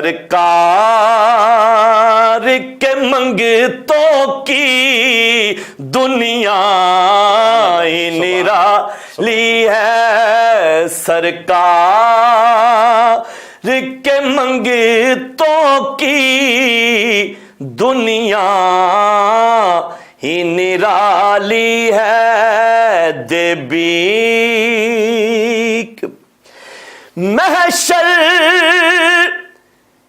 سرکار کے منگتوں کی دنیا نرالی ہے، سرکار کے منگتوں کی دنیا ہی نرالی ہے، دیبیک محشر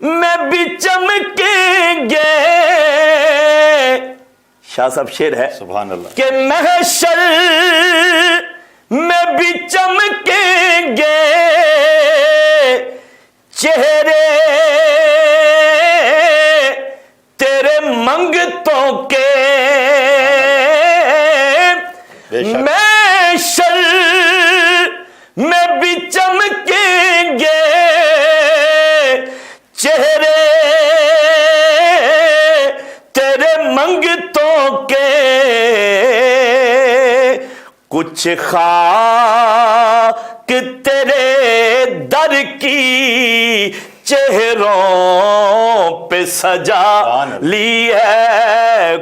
میں بھی چمکیں گے، شاہ صاحب شعر ہے سبحان اللہ، کہ محشر میں بھی چمکیں گے چہرے تیرے منگتوں کے، محشر میں بھی چمکیں گے چہرے تیرے منگتوں کے، کچھ خاک تیرے در کی چہروں پہ سجا لی ہے،